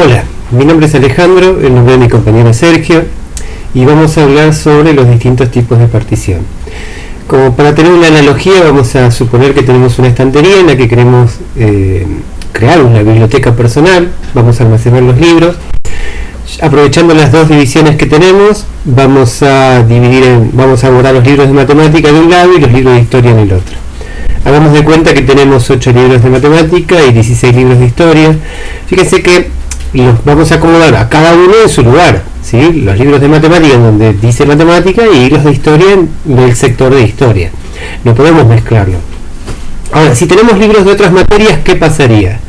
Hola, mi nombre es Alejandro, el nombre de mi compañero Sergio, y vamos a hablar sobre los distintos tipos de partición. Como para tener una analogía, vamos a suponer que tenemos una estantería en la que queremos crear una biblioteca personal. Vamos a almacenar los libros. Aprovechando las dos divisiones que tenemos, vamos a guardar los libros de matemática de un lado y los libros de historia en el otro. Hagamos de cuenta que tenemos 8 libros de matemática y 16 libros de historia. Fíjense que los vamos a acomodar a cada uno en su lugar, ¿sí? Los libros de matemática en donde dice matemática y los de historia en el sector de historia. No podemos mezclarlo. Ahora, si tenemos libros de otras materias, ¿qué pasaría?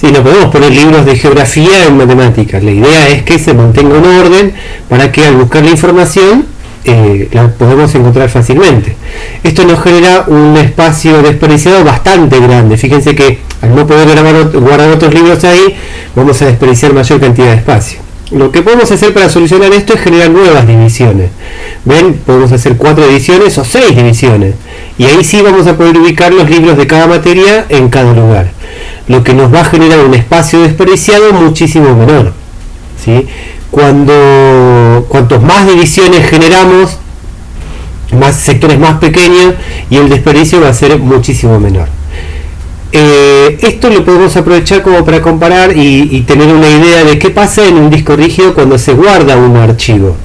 Sí, no podemos poner libros de geografía en matemáticas. La idea es que se mantenga un orden para que al buscar la información la podemos encontrar fácilmente. Esto nos genera un espacio desperdiciado bastante grande. Fíjense que al no poder guardar otros libros ahí, vamos a desperdiciar mayor cantidad de espacio. Lo que podemos hacer para solucionar esto es generar nuevas divisiones. ¿Ven? Podemos hacer 4 divisiones o 6 divisiones. Y ahí sí vamos a poder ubicar los libros de cada materia en cada lugar. Lo que nos va a generar un espacio desperdiciado muchísimo menor, ¿sí? Cuantos más divisiones generamos, más sectores más pequeños, y el desperdicio va a ser muchísimo menor. Esto lo podemos aprovechar como para comparar y tener una idea de qué pasa en un disco rígido cuando se guarda un archivo,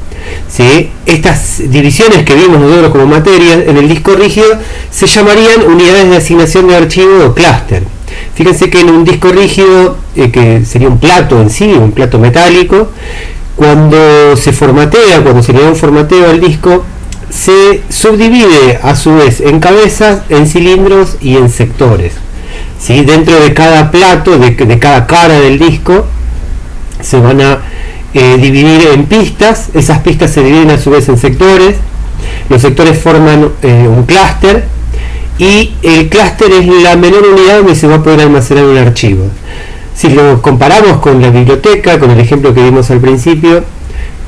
¿sí? Estas divisiones que vimos nosotros como materia en el disco rígido se llamarían unidades de asignación de archivo o clúster. Fíjense que en un disco rígido, que sería un plato en sí, un plato metálico, cuando se le da un formateo al disco, se subdivide a su vez en cabezas, en cilindros y en sectores, ¿sí? Dentro de cada plato, de cada cara del disco, se van a dividir en pistas. Esas pistas se dividen a su vez en sectores. Los sectores forman un clúster, y el clúster es la menor unidad donde se va a poder almacenar un archivo. Si lo comparamos con la biblioteca, con el ejemplo que vimos al principio,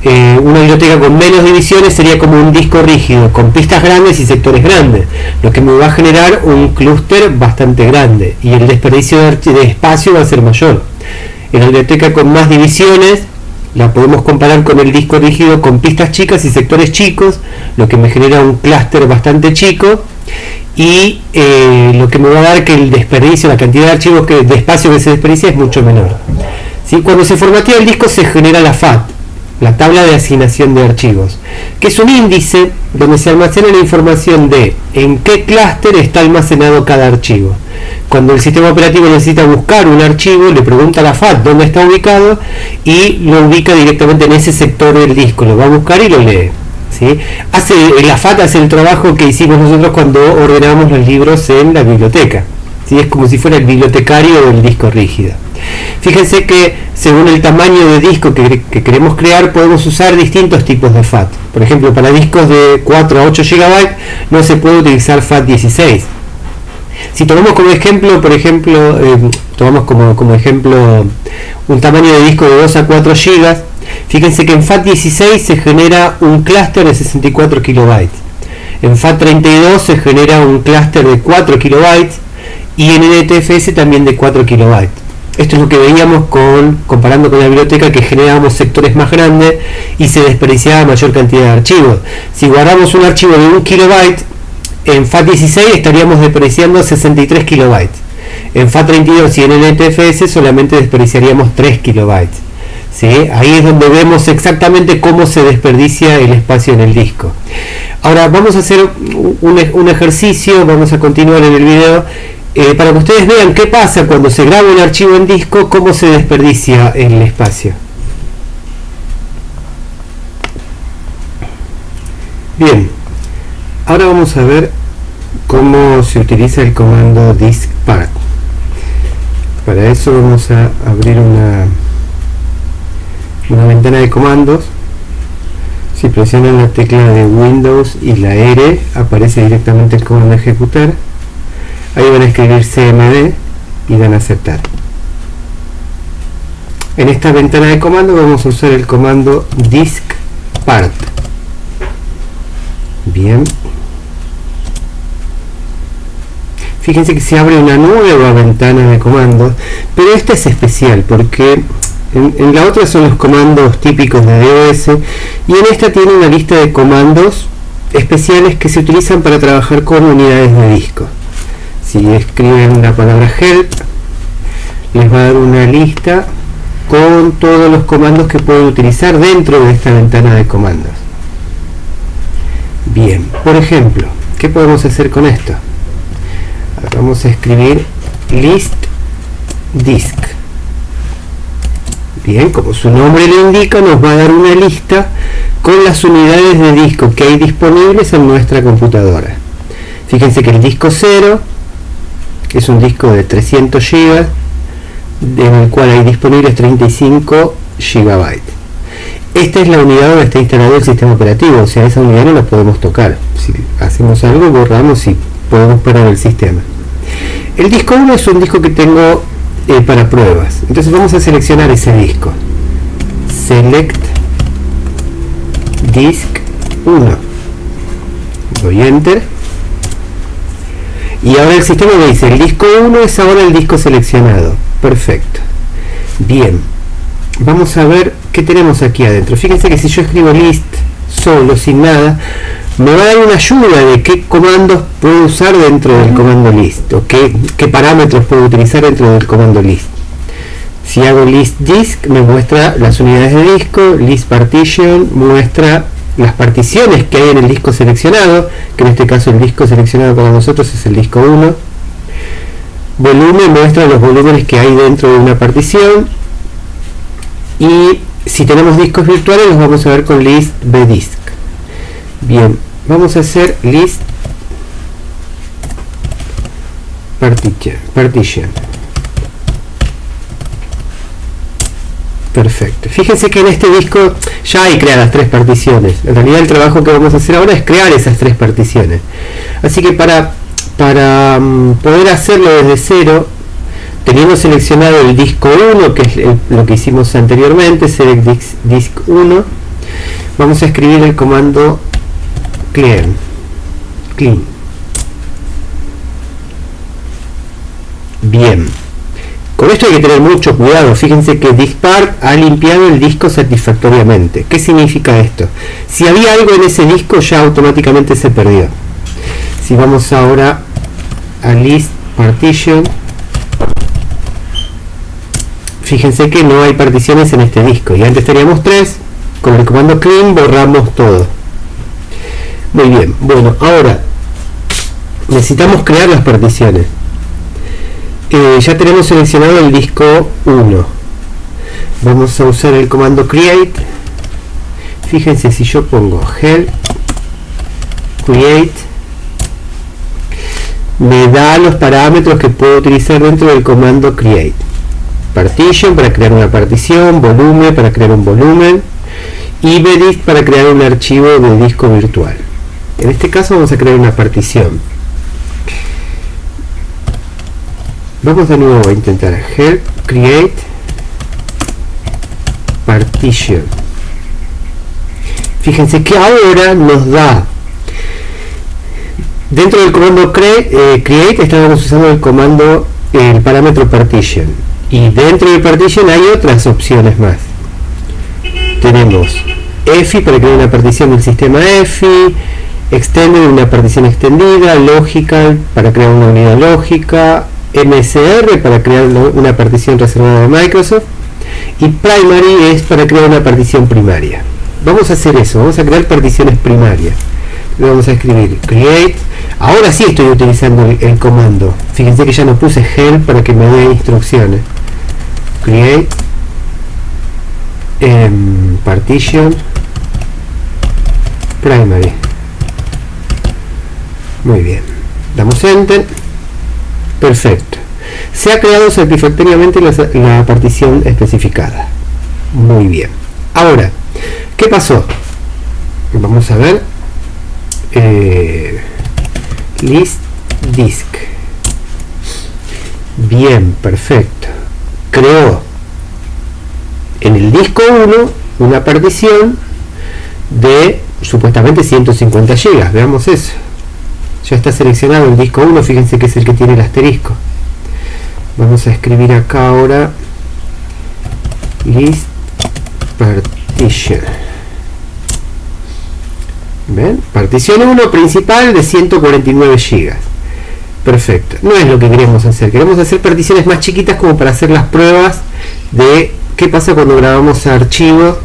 una biblioteca con menos divisiones sería como un disco rígido, con pistas grandes y sectores grandes, lo que me va a generar un clúster bastante grande, y el desperdicio de espacio va a ser mayor. En la biblioteca con más divisiones la podemos comparar con el disco rígido con pistas chicas y sectores chicos, lo que me genera un clúster bastante chico, y lo que me va a dar que el desperdicio, la cantidad de archivos de espacio que se desperdicia es mucho menor, ¿sí? Cuando se formatea el disco se genera la FAT, la tabla de asignación de archivos, que es un índice donde se almacena la información de en qué clúster está almacenado cada archivo. Cuando el sistema operativo necesita buscar un archivo, le pregunta a la FAT dónde está ubicado y lo ubica directamente en ese sector del disco, lo va a buscar y lo lee, ¿sí? La FAT hace el trabajo que hicimos nosotros cuando ordenamos los libros en la biblioteca, ¿sí? Es como si fuera el bibliotecario del disco rígido. Fíjense que según el tamaño de disco que queremos crear, podemos usar distintos tipos de FAT. Por ejemplo, para discos de 4 a 8 GB no se puede utilizar FAT 16. Si tomamos como ejemplo, tomamos como ejemplo un tamaño de disco de 2 a 4 GB, fíjense que en FAT 16 se genera un clúster de 64 KB. En FAT 32 se genera un clúster de 4 KB y en NTFS también de 4 KB. Esto es lo que veíamos comparando con la biblioteca, que generábamos sectores más grandes y se desperdiciaba mayor cantidad de archivos. Si guardamos un archivo de 1 KB, en FAT 16 estaríamos desperdiciando 63 KB. En FAT 32 y en NTFS solamente desperdiciaríamos 3 KB. ¿Sí? Ahí es donde vemos exactamente cómo se desperdicia el espacio en el disco. Ahora vamos a hacer un ejercicio, vamos a continuar en el video, para que ustedes vean qué pasa cuando se graba un archivo en disco, cómo se desperdicia el espacio. Bien, ahora vamos a ver cómo se utiliza el comando diskpart. Para eso vamos a abrir una ventana de comandos. Si presionan la tecla de Windows y la R, aparece directamente el comando ejecutar. Ahí van a escribir cmd y dan a aceptar. En esta ventana de comandos vamos a usar el comando diskpart. Bien. Fíjense que se abre una nueva ventana de comandos, pero esta es especial porque En la otra son los comandos típicos de DOS y en esta tiene una lista de comandos especiales que se utilizan para trabajar con unidades de disco. Si escriben la palabra help, les va a dar una lista con todos los comandos que pueden utilizar dentro de esta ventana de comandos. Bien, por ejemplo, ¿qué podemos hacer con esto? Vamos a escribir list disk. Bien, como su nombre lo indica, nos va a dar una lista con las unidades de disco que hay disponibles en nuestra computadora. Fíjense que el disco 0 es un disco de 300 GB, en el cual hay disponibles 35 GB. Esta es la unidad donde está instalado el sistema operativo, o sea, esa unidad no la podemos tocar. Si hacemos algo, borramos y podemos parar el sistema. El disco 1 es un disco que tengo para pruebas. Entonces vamos a seleccionar ese disco. Select Disk 1. Doy Enter. Y ahora el sistema me dice, el disco 1 es ahora el disco seleccionado. Perfecto. Bien. Vamos a ver qué tenemos aquí adentro. Fíjense que si yo escribo list solo, sin nada, me va a dar una ayuda de qué comandos puedo usar dentro del comando list, o qué parámetros puedo utilizar dentro del comando list. Si hago list disk, me muestra las unidades de disco. List partition muestra las particiones que hay en el disco seleccionado, que en este caso el disco seleccionado para nosotros es el disco 1. Volumen muestra los volúmenes que hay dentro de una partición. Y si tenemos discos virtuales los vamos a ver con list bdisk. Bien, vamos a hacer list partition. Perfecto. Fíjense que en este disco ya hay creadas 3 particiones. En realidad el trabajo que vamos a hacer ahora es crear esas 3 particiones. Así que para poder hacerlo desde cero, teniendo seleccionado el disco 1, que es lo que hicimos anteriormente, select disk 1, vamos a escribir el comando clean. Bien, con esto hay que tener mucho cuidado. Fíjense que diskpart ha limpiado el disco satisfactoriamente. ¿Qué significa esto? Si había algo en ese disco, ya automáticamente se perdió. Si vamos ahora a list partition, fíjense que no hay particiones en este disco, y antes teníamos 3. Con el comando clean borramos todo. Muy bien, bueno, ahora necesitamos crear las particiones. Ya tenemos seleccionado el disco 1. Vamos a usar el comando create. Fíjense, si yo pongo help create, me da los parámetros que puedo utilizar dentro del comando create. Partition para crear una partición, volumen para crear un volumen, y bdisk para crear un archivo de disco virtual. En este caso vamos a crear una partición. Vamos de nuevo a intentar help create partition. Fíjense que ahora nos da, dentro del comando create estábamos usando el comando, el parámetro partition, y dentro de partition hay otras opciones más. Tenemos EFI para crear una partición del sistema EFI, Extended una partición extendida, Logical para crear una unidad lógica, MSR para crear una partición reservada de Microsoft, y Primary es para crear una partición primaria. Vamos a hacer eso, vamos a crear particiones primarias. Le vamos a escribir create. Ahora sí estoy utilizando el comando. Fíjense que ya no puse help para que me dé instrucciones. Create partition primary. Muy bien, damos enter. Perfecto, se ha creado satisfactoriamente la partición especificada. Muy bien, ahora ¿qué pasó? Vamos a ver. List disk. Bien, perfecto. Creó en el disco 1 una partición de supuestamente 150 GB. Veamos eso. Ya está seleccionado el disco 1, fíjense que es el que tiene el asterisco. Vamos a escribir acá ahora list partition. ¿Ven? Partición 1 principal de 149 GB. Perfecto. No es lo que queremos hacer. Queremos hacer particiones más chiquitas como para hacer las pruebas de qué pasa cuando grabamos archivos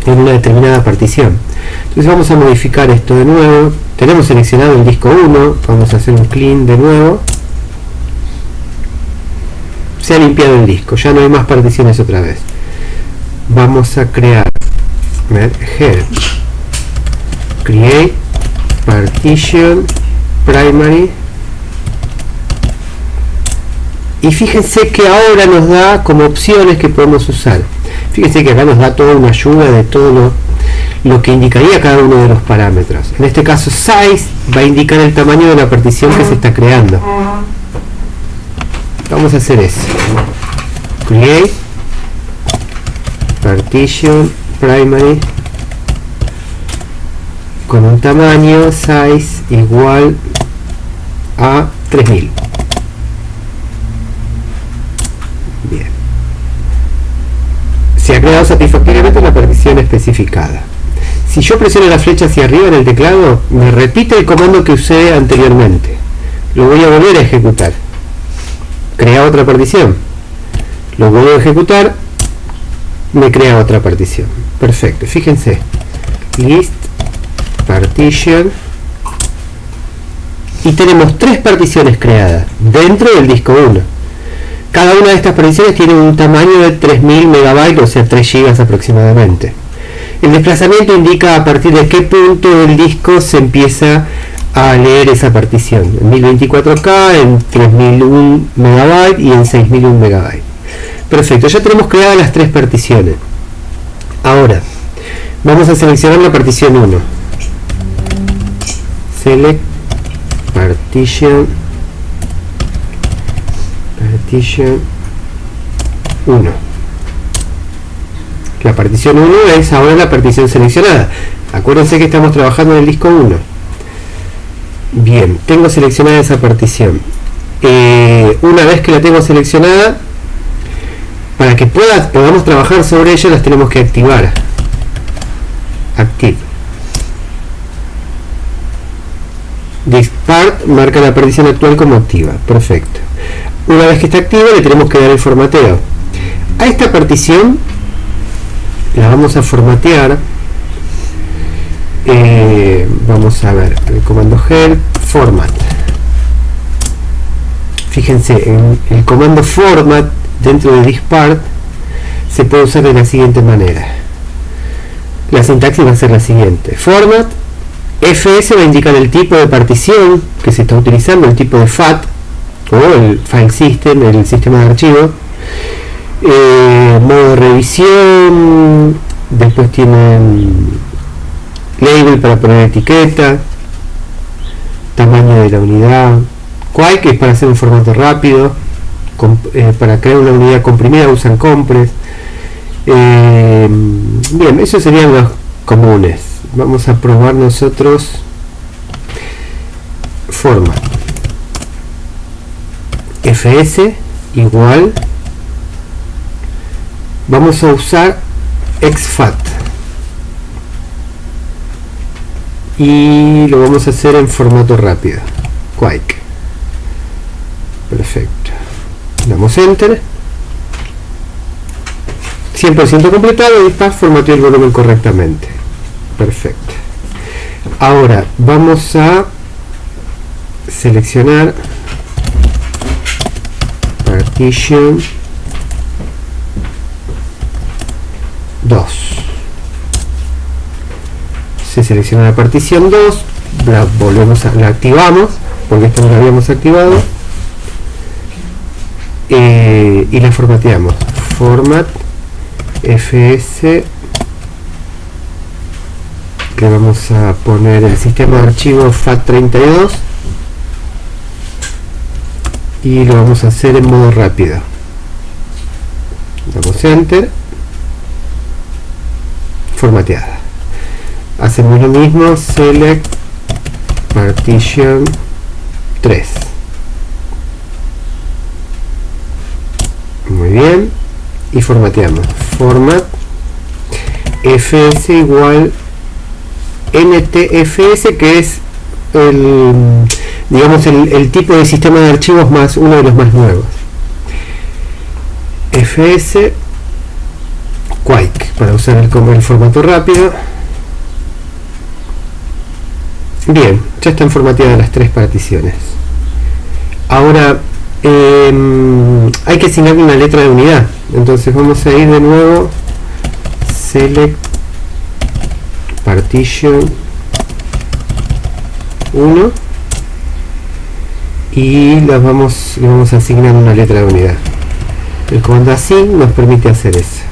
en una determinada partición. Entonces vamos a modificar esto de nuevo. Tenemos seleccionado el disco 1. Vamos a hacer un clean de nuevo. Se ha limpiado el disco. Ya no hay más particiones otra vez. Vamos a crear help create partition primary. Y fíjense que ahora nos da como opciones que podemos usar. Fíjense que acá nos da toda una ayuda de todo lo que indicaría cada uno de los parámetros. En este caso size va a indicar el tamaño de la partición que se está creando. Vamos a hacer eso. Create partition primary con un tamaño size igual a 3000. Bien. Se ha creado satisfactoriamente la partición especificada. Si yo presiono la flecha hacia arriba en el teclado, me repite el comando que usé anteriormente. Lo voy a volver a ejecutar. Crea otra partición. Lo vuelvo a ejecutar. Me crea otra partición. Perfecto. Fíjense. List partition. Y tenemos 3 particiones creadas dentro del disco 1. Cada una de estas particiones tiene un tamaño de 3000 MB, o sea 3 GB aproximadamente. El desplazamiento indica a partir de qué punto del disco se empieza a leer esa partición. En 1024K, en 3001 MB y en 6001 MB. Perfecto, ya tenemos creadas las 3 particiones. Ahora, vamos a seleccionar la partición 1. Select partition 1. La partición 1 es ahora la partición seleccionada. Acuérdense que estamos trabajando en el disco 1. Bien, tengo seleccionada esa partición. Una vez que la tengo seleccionada, para que podamos trabajar sobre ella, las tenemos que activar. Active. Disk part marca la partición actual como activa. Perfecto. Una vez que está activa, le tenemos que dar el formateo. A esta partición la vamos a formatear. Vamos a ver el comando help format. Fíjense, en el comando format dentro de diskpart se puede usar de la siguiente manera. La sintaxis va a ser la siguiente: format fs va a indicar el tipo de partición que se está utilizando, el tipo de FAT o el file system, el sistema de archivo. Modo de revisión, después tienen label para poner etiqueta, tamaño de la unidad, qual, que es para hacer un formato rápido, para crear una unidad comprimida usan compress. Bien, esos serían los comunes. Vamos a probar nosotros format fs igual, vamos a usar exfat y lo vamos a hacer en formato rápido, Quake. Perfecto, damos enter, 100% completado, y formateó el volumen correctamente. Perfecto. Ahora vamos a seleccionar partition 2. Se selecciona la partición 2, la activamos porque esta no la habíamos activado, y la formateamos. Format fs, le vamos a poner el sistema de archivos FAT32 y lo vamos a hacer en modo rápido. Damos enter, formateada. Hacemos lo mismo, select partition 3. Muy bien, y formateamos. Format fs igual ntfs, que es digamos el tipo de sistema de archivos más uno de los más nuevos. fs Quake, para usar el formato rápido. Bien, ya están formateadas las tres particiones. Ahora hay que asignarle una letra de unidad, entonces vamos a ir de nuevo, select partition 1 y le vamos a asignar una letra de unidad. El comando assign nos permite hacer eso.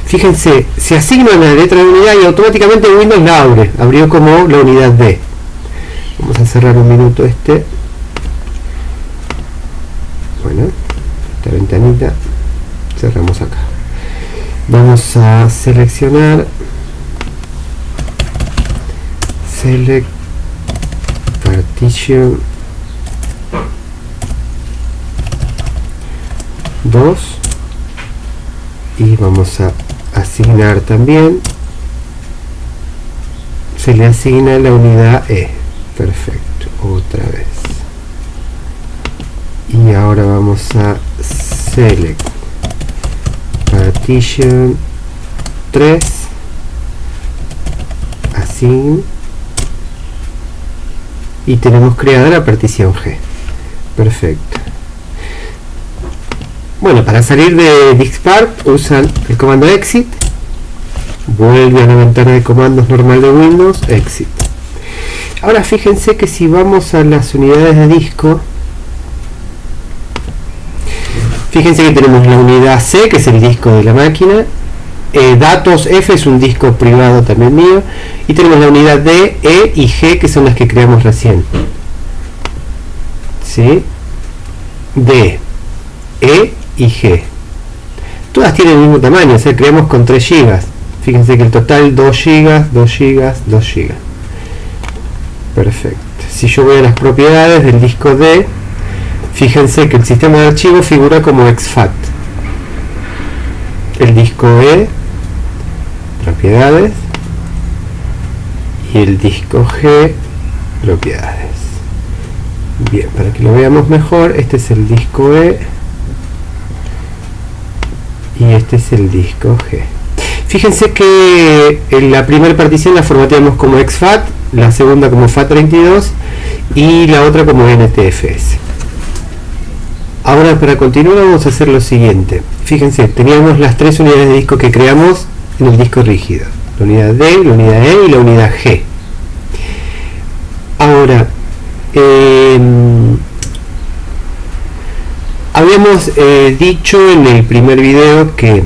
Fíjense, se asigna una letra de unidad y automáticamente Windows la abrió como la unidad D. Vamos a cerrar un minuto este. Bueno, esta ventanita cerramos acá. Vamos a seleccionar select partition 2 y vamos a asignar también, se le asigna la unidad E. Perfecto, otra vez. Y ahora vamos a select partition 3 assign y tenemos creada la partición G. Perfecto. Bueno, para salir de Diskpart usan el comando exit, vuelve a la ventana de comandos normal de Windows, exit. Ahora fíjense que si vamos a las unidades de disco, fíjense que tenemos la unidad C, que es el disco de la máquina, datos F es un disco privado también mío, y tenemos la unidad D, E y G, que son las que creamos recién. ¿Sí? D, E y G. Todas tienen el mismo tamaño, o sea, creamos con 3 GB. Fíjense que el total 2 GB, 2 GB, 2 GB. Perfecto. Si yo voy a las propiedades del disco D, fíjense que el sistema de archivos figura como exFAT. El disco E, propiedades, y el disco G, propiedades. Bien, para que lo veamos mejor, este es el disco E y este es el disco G. Fíjense que en la primera partición la formateamos como exFAT, la segunda como FAT32 y la otra como NTFS. Ahora, para continuar, vamos a hacer lo siguiente. Fíjense, teníamos las tres unidades de disco que creamos en el disco rígido: la unidad D, la unidad E y la unidad G. Ahora, habíamos dicho en el primer video que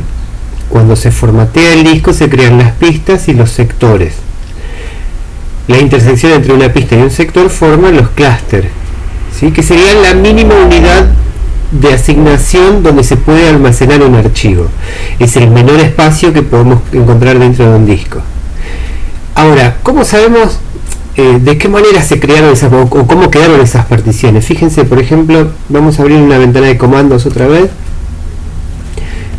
cuando se formatea el disco se crean las pistas y los sectores. La intersección entre una pista y un sector forma los clústeres, ¿sí? Que serían la mínima unidad de asignación donde se puede almacenar un archivo. Es el menor espacio que podemos encontrar dentro de un disco. Ahora, ¿cómo sabemos de qué manera se crearon esas, o cómo quedaron esas particiones? Fíjense, por ejemplo, vamos a abrir una ventana de comandos otra vez.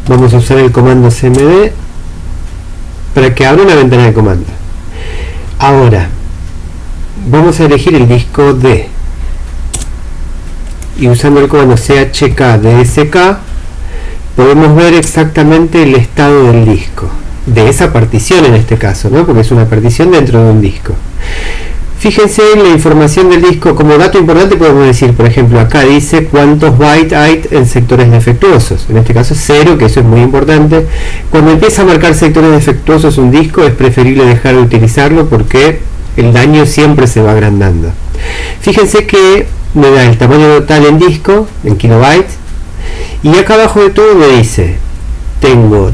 Vamos a usar el comando cmd para que abra una ventana de comandos. Ahora, vamos a elegir el disco D. Y usando el comando chkdsk podemos ver exactamente el estado del disco, de esa partición en este caso, ¿no? Porque es una partición dentro de un disco. Fíjense en la información del disco. Como dato importante podemos decir, por ejemplo, acá dice cuántos bytes hay en sectores defectuosos. En este caso 0, que eso es muy importante. Cuando empieza a marcar sectores defectuosos un disco, es preferible dejar de utilizarlo porque el daño siempre se va agrandando. Fíjense que me da el tamaño total en disco, en kilobytes, y acá abajo de todo me dice, tengo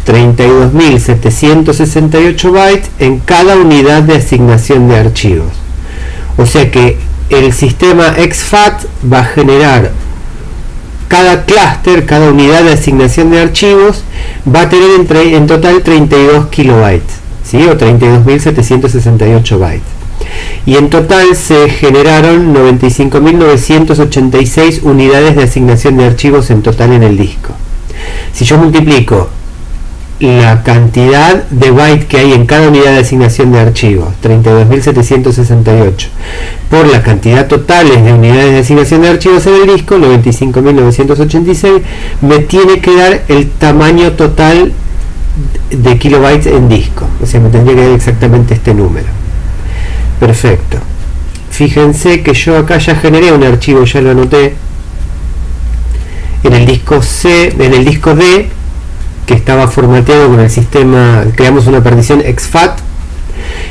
32.768 bytes en cada unidad de asignación de archivos. O sea que el sistema exFAT va a generar cada clúster, cada unidad de asignación de archivos, va a tener en total 32 kilobytes, ¿sí? O 32.768 bytes. Y en total se generaron 95.986 unidades de asignación de archivos en total en el disco. Si yo multiplico la cantidad de bytes que hay en cada unidad de asignación de archivos, 32.768, por la cantidad total de unidades de asignación de archivos en el disco, 95.986, me tiene que dar el tamaño total de kilobytes en disco. O sea, me tendría que dar exactamente este número. Perfecto. Fíjense que yo acá ya generé un archivo, ya lo anoté, en el disco C, en el disco D, que estaba formateado con el sistema. Creamos una partición exFAT.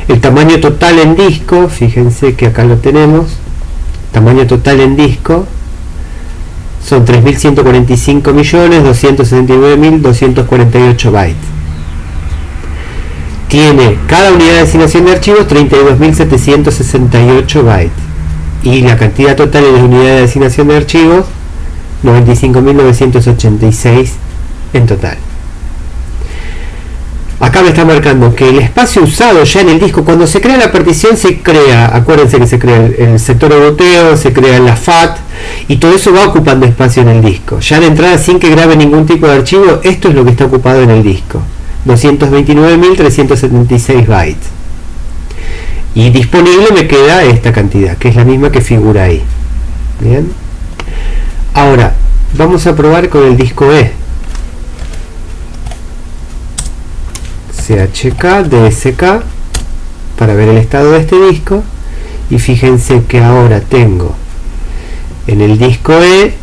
El tamaño total en disco, fíjense que acá lo tenemos, tamaño total en disco son 3.145.269.248 bytes. Tiene cada unidad de asignación de archivos 32.768 bytes, y la cantidad total de unidades de asignación de archivos 95.986 en total. Acá me está marcando que el espacio usado ya en el disco, cuando se crea la partición, se crea, acuérdense que se crea el sector de boteo, se crea la FAT, y todo eso va ocupando espacio en el disco. Ya de entrada, sin que grabe ningún tipo de archivo, esto es lo que está ocupado en el disco, 229.376 bytes. Y disponible me queda esta cantidad, que es la misma que figura ahí. Bien. Ahora, vamos a probar con el disco E. CHK, DSK, para ver el estado de este disco, y fíjense que ahora tengo en el disco E,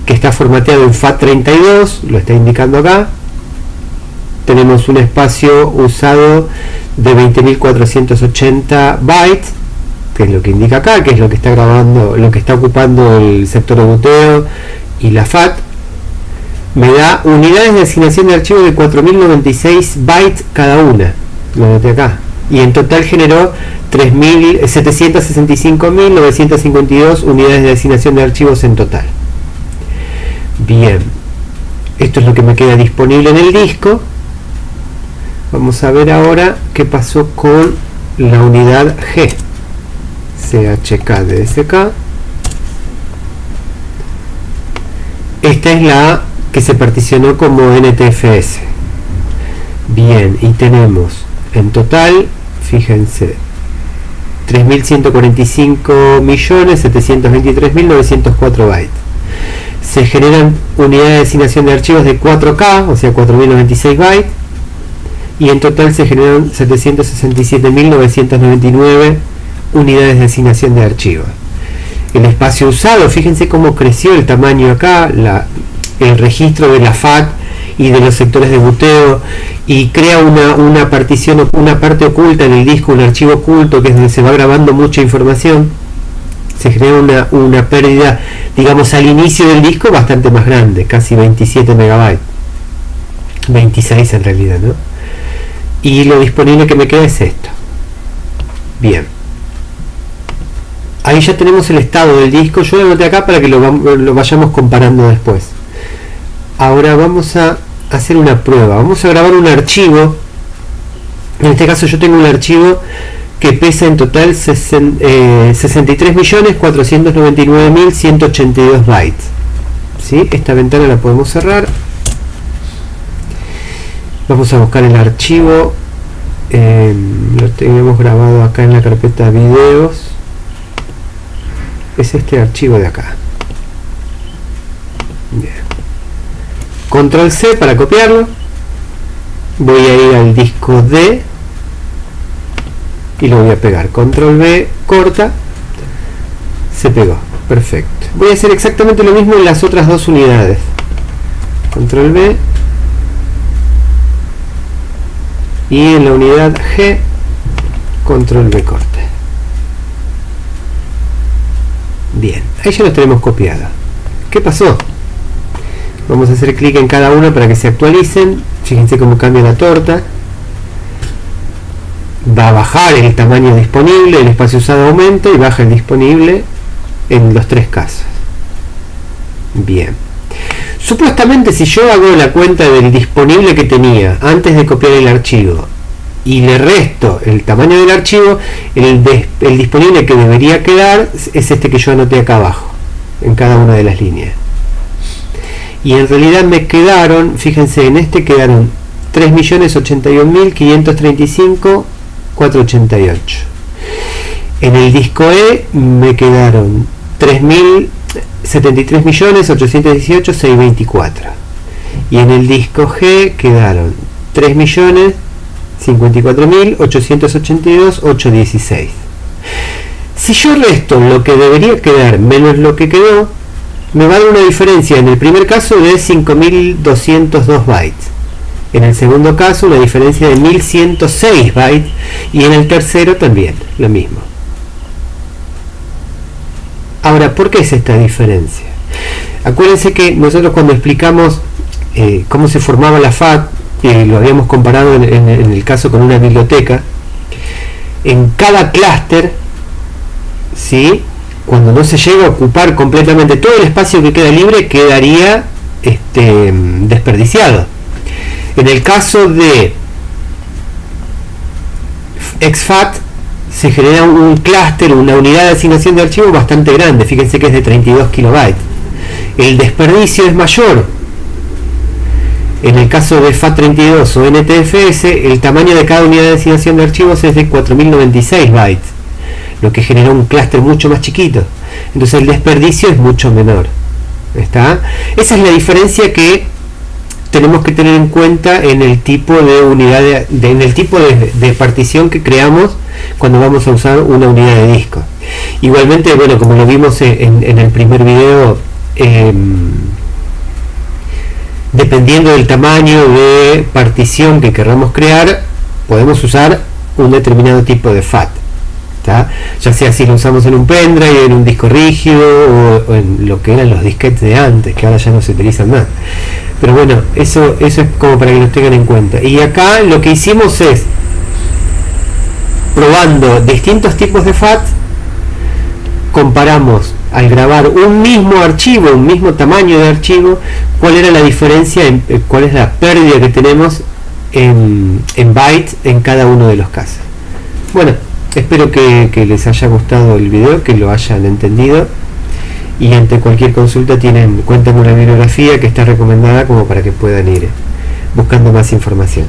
que está formateado en FAT32, lo está indicando acá, tenemos un espacio usado de 20.480 bytes, que es lo que indica acá, que es lo que está grabando, lo que está ocupando el sector de boteo y la FAT. Me da unidades de asignación de archivos de 4.096 bytes cada una, lo noté acá, y en total generó 765.952 unidades de asignación de archivos en total. Bien, esto es lo que me queda disponible en el disco. Vamos a ver ahora qué pasó con la unidad G, CHK, DSK. Esta es la que se particionó como NTFS. Bien, y tenemos en total, fíjense, 3.145.723.904 bytes. Se generan unidades de asignación de archivos de 4K, o sea 4.096 bytes, y en total se generan 767.999 unidades de asignación de archivos. El espacio usado, fíjense cómo creció el tamaño acá, el registro de la FAT y de los sectores de boteo, y crea una partición, una parte oculta en el disco, un archivo oculto, que es donde se va grabando mucha información. Se genera una pérdida, digamos, al inicio del disco bastante más grande, casi 27 megabytes, 26 en realidad, ¿no? Y lo disponible que me queda es esto. Bien, ahí ya tenemos el estado del disco. Yo lo anoté acá para que lo vayamos comparando después. Ahora vamos a hacer una prueba. Vamos a grabar un archivo. En este caso yo tengo un archivo que pesa en total 63.499.182 bytes. ¿Sí? Esta ventana la podemos cerrar. Vamos a buscar el archivo. Lo tenemos grabado acá en la carpeta videos. Es este archivo de acá. Bien. Control C para copiarlo. Voy a ir al disco D y lo voy a pegar. Control V, corta. Se pegó. Perfecto. Voy a hacer exactamente lo mismo en las otras dos unidades. Control V. Y en la unidad G, Control V, corte. Bien, ahí ya los tenemos copiados. ¿Qué pasó? Vamos a hacer clic en cada uno para que se actualicen. Fíjense cómo cambia la torta. Va a bajar el tamaño disponible, el espacio usado aumenta y baja el disponible en los tres casos. Bien. Supuestamente, si yo hago la cuenta del disponible que tenía antes de copiar el archivo y le resto el tamaño del archivo, el disponible que debería quedar es este que yo anoté acá abajo, en cada una de las líneas. y en realidad me quedaron, fíjense, en este quedaron 3.081.535.488. En el disco E me quedaron 73.818.624, y en el disco G quedaron 3.054.882.816. Si yo resto lo que debería quedar menos lo que quedó, me va a dar una diferencia en el primer caso de 5.202 bytes, en el segundo caso una diferencia de 1.106 bytes, y en el tercero también lo mismo. Ahora, ¿por qué es esta diferencia? Acuérdense que nosotros cuando explicamos cómo se formaba la FAT, lo habíamos comparado en el caso con una biblioteca, en cada clúster, ¿sí?, cuando no se llega a ocupar completamente todo el espacio que queda libre, quedaría desperdiciado. En el caso de exFAT se genera un clúster, una unidad de asignación de archivos bastante grande, fíjense que es de 32 kilobytes. El desperdicio es mayor. En el caso de FAT32 o NTFS, el tamaño de cada unidad de asignación de archivos es de 4096 bytes, lo que genera un clúster mucho más chiquito. Entonces el desperdicio es mucho menor. ¿Está? Esa es la diferencia que tenemos que tener en cuenta en el tipo de unidad en el tipo de partición que creamos cuando vamos a usar una unidad de disco. Igualmente, bueno, como lo vimos en el primer video, dependiendo del tamaño de partición que queramos crear, podemos usar un determinado tipo de FAT, ¿tá? Ya sea si lo usamos en un pendrive, en un disco rígido o en lo que eran los disquetes de antes, que ahora ya no se utilizan más. Pero bueno, eso es como para que lo tengan en cuenta. Y acá lo que hicimos es, probando distintos tipos de FAT, comparamos al grabar un mismo archivo, un mismo tamaño de archivo, cuál era la diferencia, cuál es la pérdida que tenemos en bytes en cada uno de los casos. Bueno, espero que les haya gustado el video, que lo hayan entendido, y ante cualquier consulta cuentan con una bibliografía que está recomendada como para que puedan ir buscando más información.